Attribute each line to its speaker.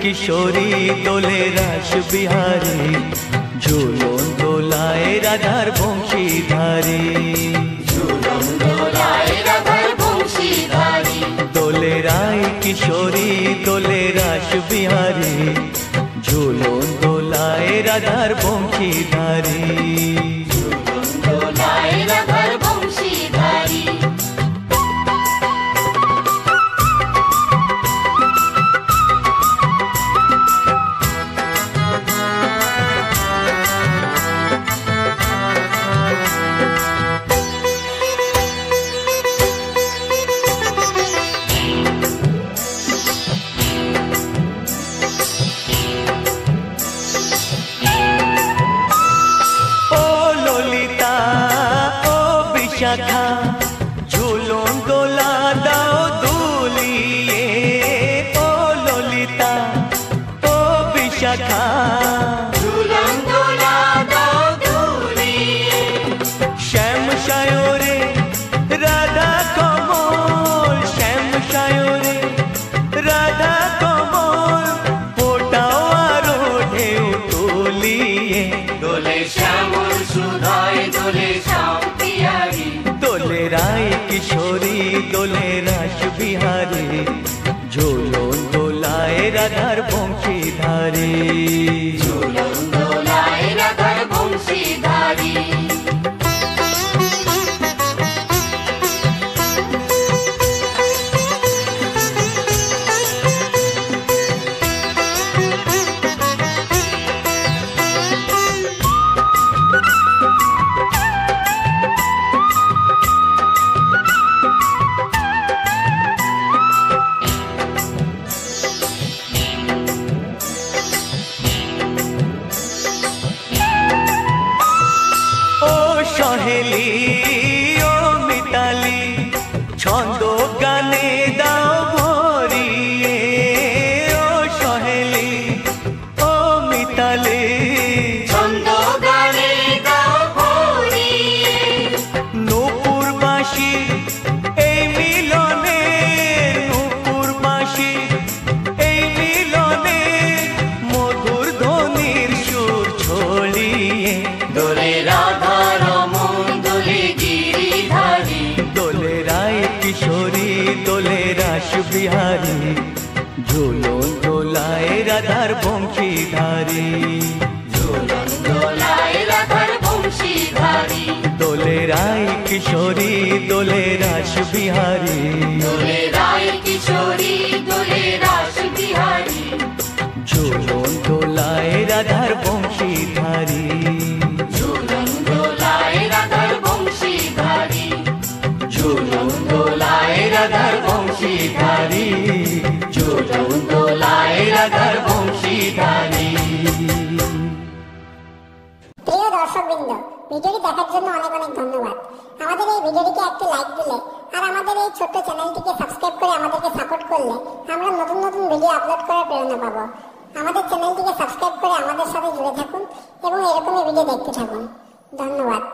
Speaker 1: किशोरी दोले रास बिहारी, झूलन दोलाए राधार बंशीधारी।
Speaker 2: झूलन दोलाए राधार बंशीधारी,
Speaker 1: दोले राय किशोरी दोले रास बिहारी, झूलन दोलाए राधार बंशीधारी।
Speaker 2: झूलन दोलाए राधार बंशीधारी।
Speaker 1: झूलन दोला दाओ दुलिए, ओ ललिता ओ विशाखा।
Speaker 2: झूलन दोला दाओ दुलिए,
Speaker 1: श्याम सायोरे राधा कमल, श्याम सायोरे राधा कमल, फोटाओ आरो ढेउ तुलिए।
Speaker 2: दोले श्यामल सुधाय दोले श्याम पियारी।
Speaker 1: दोले राय किशोरी दोले रास बिहारी, झूलन दोलाए राधार बंशीधारी।
Speaker 2: झूलन दोलाए राधार बंशीधारी।
Speaker 1: सहेली ओ मिताली छंद गाने दाओ भरिए, ओ सहेली ओ मिताली
Speaker 2: छंद गाने दाओ भरिए।
Speaker 1: नूपुर बाँशी এই মিলনে, নূপুর বাঁশি এই মিলনে, মধুর ধ্বনির সুর ছড়িয়ে।
Speaker 2: दोले राधा रमन दोले गिरिधारी।
Speaker 1: दोले राय किशोरी दोले रास बिहारी, झूलन दोलाए राधार बंशीधारी।
Speaker 2: झूलन दोलाए राधार बंशीधारी।
Speaker 1: दोले राय किशोरी दोले रास बिहारी,
Speaker 2: दोले राय किशोरी दोले रास बिहारी।
Speaker 1: झूलन दोलाए राधार बंशीधारी।
Speaker 2: झूलन दोलाए राधार बंशीधारी। झूलन दोलाए राधार बंशीधारी। झूलन दोलाए राधार बंशीधारी।
Speaker 3: প্রিয় দর্শকবৃন্দ, ভিডিওটি দেখার জন্য অনেক অনেক ধন্যবাদ। আমাদের এই ভিডিওটিকে একটি লাইক দিলে আর আমাদের এই ছোট্ট চ্যানেলটিকে সাবস্ক্রাইব করে আমাদেরকে সাপোর্ট করলে আমরা নতুন নতুন ভিডিও আপলোড করার প্রেরণা পাবো। আমাদের চ্যানেলটিকে সাবস্ক্রাইব করে আমাদের সাথে জুড়ে থাকুন এবং এরকমই ভিডিও দেখতে থাকুন। ধন্যবাদ।